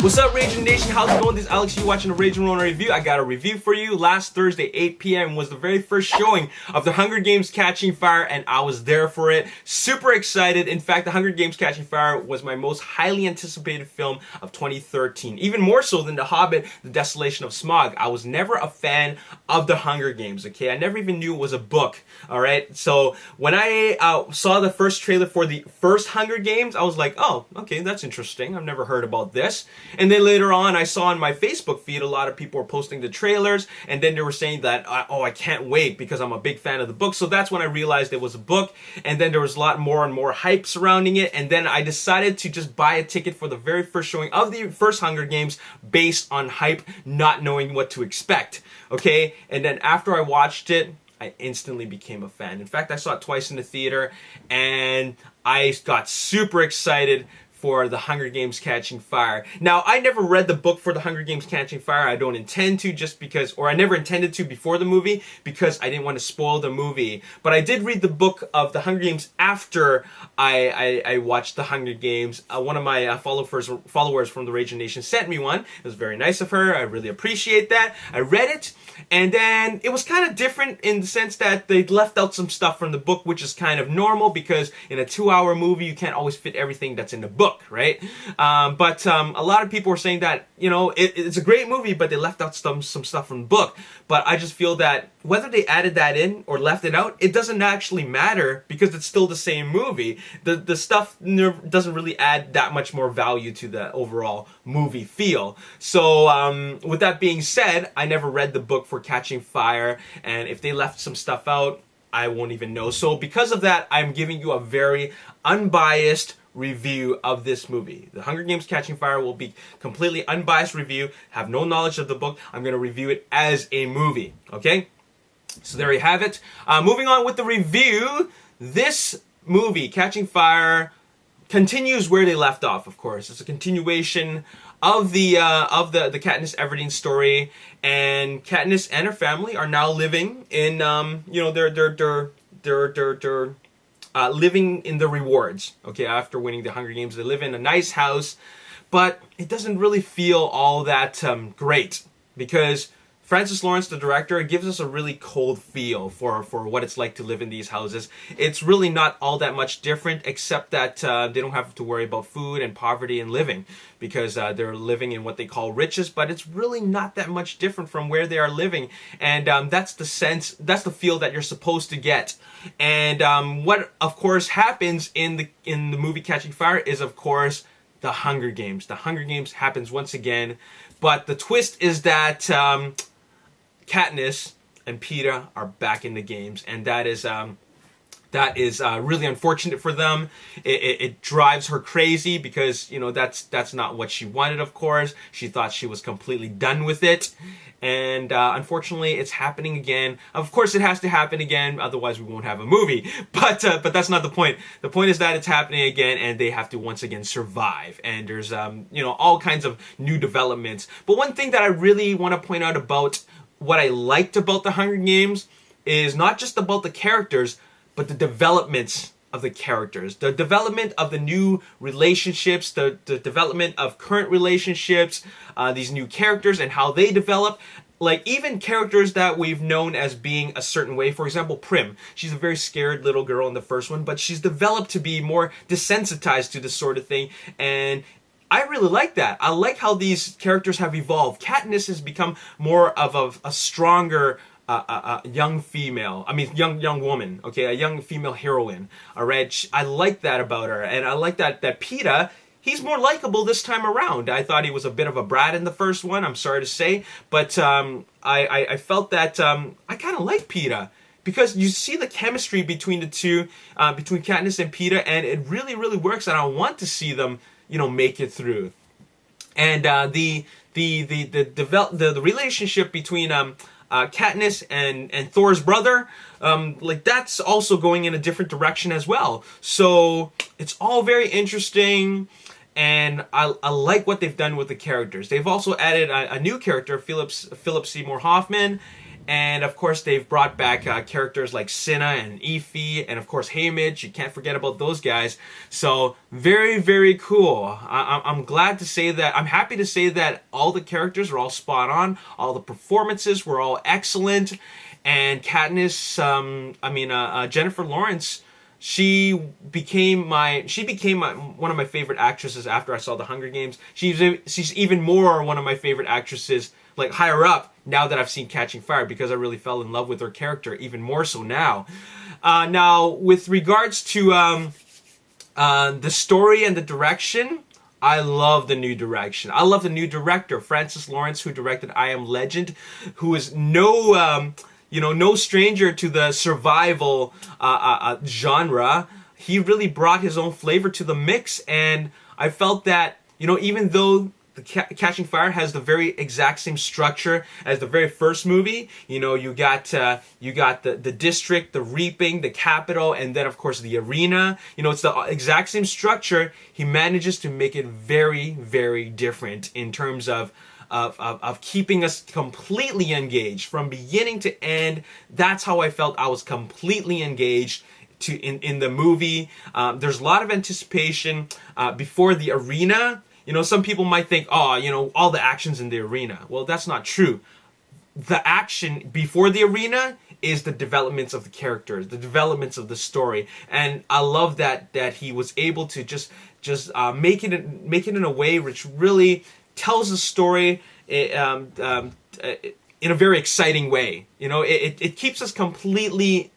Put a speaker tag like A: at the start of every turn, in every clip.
A: What's up, Ragin Nation? How's it going? This is Alex. You watching a Ragin Ronin review. I got a review for you. Last Thursday, 8 p.m. was the very first showing of The Hunger Games Catching Fire, and I was there for it. Super excited. In fact, The Hunger Games Catching Fire was my most highly anticipated film of 2013. Even more so than The Hobbit, The Desolation of Smaug. I was never a fan of The Hunger Games, okay? I never even knew it was a book, alright? So when I saw the first trailer for the first Hunger Games, I was like, oh, okay, that's interesting. I've never heard about this. And then later on, I saw on my Facebook feed a lot of people were posting the trailers, and then they were saying that, oh, I can't wait because I'm a big fan of the book. So that's when I realized it was a book, and then there was a lot more and more hype surrounding it, and then I decided to just buy a ticket for the very first showing of the first Hunger Games based on hype, not knowing what to expect, okay? And then after I watched it, I instantly became a fan. In fact, I saw it twice in the theater, and I got super excited for The Hunger Games Catching Fire. Now, I never read the book for The Hunger Games Catching Fire. I don't intend to, just because, or I never intended to before the movie because I didn't want to spoil the movie. But I did read the book of The Hunger Games after I watched The Hunger Games. One of my followers from the Ragin Nation sent me one. It was very nice of her. I really appreciate that. I read it, and then it was kind of different in the sense that they left out some stuff from the book, which is kind of normal because in a 2-hour movie, you can't always fit everything that's in the book, right? But a lot of people were saying that, you know, it's a great movie, but they left out some stuff from the book. But I just feel that whether they added that in or left it out, it doesn't actually matter because it's still the same movie. The stuff doesn't really add that much more value to the overall movie feel. So with that being said, I never read the book for Catching Fire, and if they left some stuff out, I won't even know. So because of that, I'm giving you a very unbiased review of this movie. The Hunger Games Catching Fire will be completely unbiased review, have no knowledge of the book. I'm going to review it as a movie, okay? So there you have it. Moving on with the review, this movie, Catching Fire, continues where they left off, of course. It's a continuation of the Katniss Everdeen story, and Katniss and her family are now living in, you know, they're living in the rewards, okay, after winning the Hunger Games. They live in a nice house, but it doesn't really feel all that great because Francis Lawrence, the director, gives us a really cold feel for what it's like to live in these houses. It's really not all that much different, except that they don't have to worry about food and poverty and living because they're living in what they call riches, but it's really not that much different from where they are living. And that's the sense, that's the feel that you're supposed to get. And what, of course, happens in the movie Catching Fire is, of course, the Hunger Games. The Hunger Games happens once again, but the twist is that Katniss and Peeta are back in the games, and that is really unfortunate for them. It drives her crazy because, you know, that's not what she wanted, of course. She thought she was completely done with it, and unfortunately it's happening again. Of course it has to happen again, otherwise we won't have a movie, but that's not the point. The point is that it's happening again, and they have to once again survive, and there's you know, all kinds of new developments. But one thing that I really want to point out about what I liked about the Hunger Games is not just about the characters, but the developments of the characters, the development of the new relationships, the development of current relationships, these new characters and how they develop. Like, even characters that we've known as being a certain way. For example, Prim. She's a very scared little girl in the first one, but she's developed to be more desensitized to this sort of thing, and I really like that. I like how these characters have evolved. Katniss has become more of a stronger young female. I mean, young woman. Okay, a young female heroine. All right, I like that about her, and I like that Peeta, he's more likable this time around. I thought he was a bit of a brat in the first one, I'm sorry to say, but I felt that I kind of like Peeta, because you see the chemistry between the two, between Katniss and Peeta, and it really, really works, and I want to see them, you know, make it through. And the relationship between Katniss and Thor's brother, like, that's also going in a different direction as well. So it's all very interesting, and I like what they've done with the characters. They've also added a new character, Philip Seymour Hoffman, And of course, they've brought back characters like Cinna and Ify, and of course Haymitch. You can't forget about those guys. So very, very cool. I'm glad to say that. I'm happy to say that all the characters are all spot on. All the performances were all excellent. And Katniss, Jennifer Lawrence, she became one of my favorite actresses after I saw The Hunger Games. She's even more one of my favorite actresses, like higher up, now that I've seen Catching Fire, because I really fell in love with her character even more so now. Now, with regards to the story and the direction, I love the new direction. I love the new director, Francis Lawrence, who directed I Am Legend, who is no stranger to the survival genre. He really brought his own flavor to the mix, and I felt that, even though the Catching Fire has the very exact same structure as the very first movie, you got the district, the reaping, the capital, and then of course the arena. It's the exact same structure. He manages to make it very, very different in terms of keeping us completely engaged from beginning to end. That's how I felt. I was completely engaged in the movie. There's a lot of anticipation before the arena. Some people might think, all the action's in the arena. Well, that's not true. The action before the arena is the developments of the characters, the developments of the story, and I love that he was able to just make it in a way which really tells the story in a very exciting way. It keeps us completely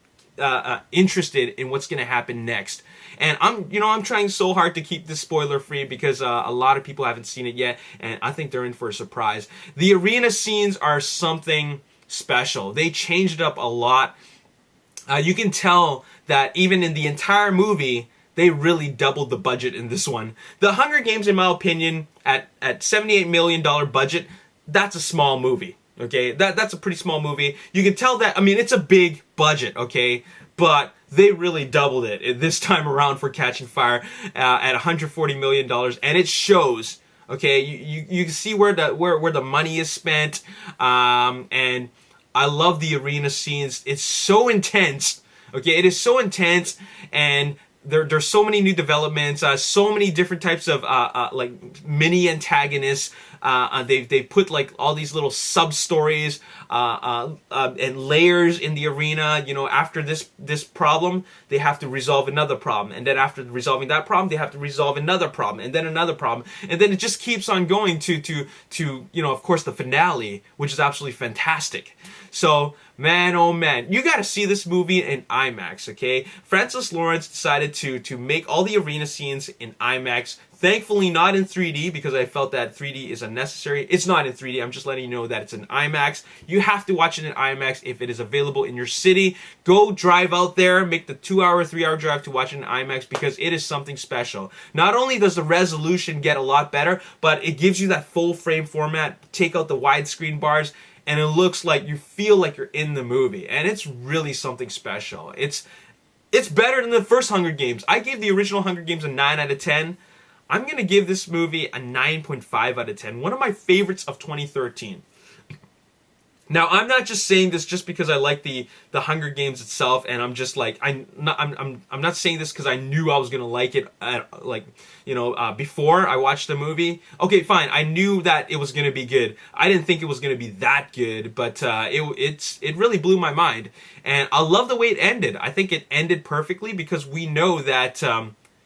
A: interested in what's going to happen next. And I'm trying so hard to keep this spoiler free because a lot of people haven't seen it yet, and I think they're in for a surprise. The arena scenes are something special. They changed it up a lot. You can tell that even in the entire movie, they really doubled the budget in this one. The Hunger Games, in my opinion, at $78 million budget, that's a small movie. Okay, that's a pretty small movie. You can tell that. It's a big budget. Okay, but they really doubled it this time around for Catching Fire at $140 million, and it shows. Okay, you can see where the money is spent, and I love the arena scenes. It's so intense. Okay, it is so intense, and there's so many new developments, so many different types of like mini antagonists. They've put like all these little sub stories and layers in the arena. After this problem, they have to resolve another problem, and then after resolving that problem, they have to resolve another problem, and then another problem, and then it just keeps on going to of course the finale, which is absolutely fantastic. So, man, oh man, you gotta see this movie in IMAX, okay? Francis Lawrence decided to make all the arena scenes in IMAX. Thankfully not in 3D, because I felt that 3D is unnecessary. It's not in 3D, I'm just letting you know that it's in IMAX. You have to watch it in IMAX if it is available in your city. Go drive out there, make the 2-hour, 3-hour drive to watch it in IMAX, because it is something special. Not only does the resolution get a lot better, but it gives you that full frame format. Take out the widescreen bars, and it looks like you feel like you're in the movie, and it's really something special. It's better than the first Hunger Games. I gave the original Hunger Games a 9 out of 10. I'm going to give this movie a 9.5 out of 10. One of my favorites of 2013. Now, I'm not just saying this just because I like the Hunger Games itself, and I'm just like I'm not saying this because I knew I was gonna like it before I watched the movie. Okay, fine, I knew that it was gonna be good. I didn't think it was gonna be that good, but it really blew my mind, and I love the way it ended. I think it ended perfectly because we know that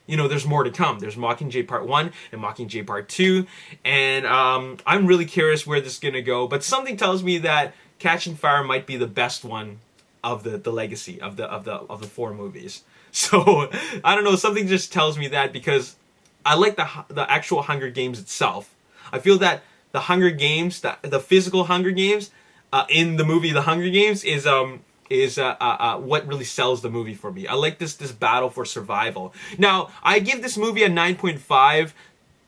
A: there's more to come. There's Mockingjay Part 1 and Mockingjay Part 2, and I'm really curious where this is going to go, but something tells me that Catching Fire might be the best one of the legacy of the 4 movies. So, I don't know, something just tells me that because I like the actual Hunger Games itself. I feel that the Hunger Games, the physical Hunger Games, in the movie The Hunger Games is what really sells the movie for me. I like this battle for survival. Now, I give this movie a 9.5.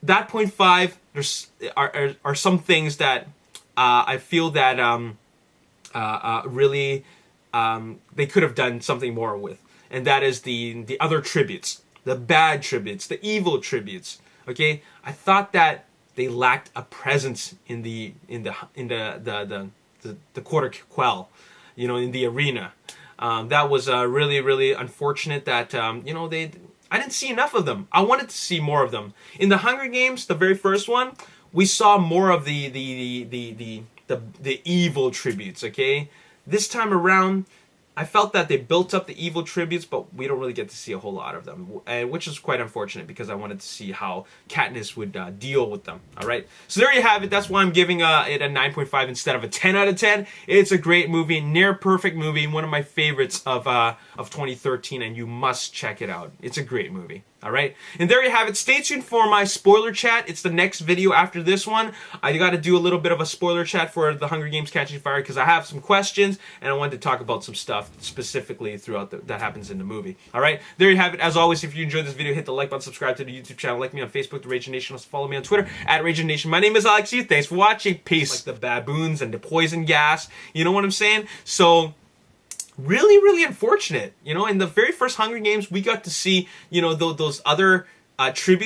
A: That 0.5 are some things that I feel that really they could have done something more with, and that is the other tributes, the bad tributes, the evil tributes. Okay, I thought that they lacked a presence in the the quarter quell, you know, in the arena. That was really, really unfortunate that, you know, I didn't see enough of them. I wanted to see more of them. In the Hunger Games, the very first one, we saw more of the evil tributes, okay? This time around, I felt that they built up the evil tributes, but we don't really get to see a whole lot of them, which is quite unfortunate because I wanted to see how Katniss would deal with them. All right, so there you have it. That's why I'm giving it a 9.5 instead of a 10 out of 10. It's a great movie, near perfect movie, one of my favorites of 2013, and you must check it out. It's a great movie. All right, and there you have it. Stay tuned for my spoiler chat. It's the next video after this one. I got to do a little bit of a spoiler chat for the Hunger Games Catching Fire because I have some questions and I wanted to talk about some stuff specifically throughout that happens in the movie. All right, there you have it. As always, if you enjoyed this video, hit the like button, subscribe to the YouTube channel, like me on Facebook, the Ragin Nation. Also follow me on Twitter at Ragin Nation. My name is Alex Yu. Thanks for watching. Peace. Like the baboons and the poison gas. You know what I'm saying? So. Really, really unfortunate. You know, in the very first Hunger Games, we got to see, you know, those other tributes.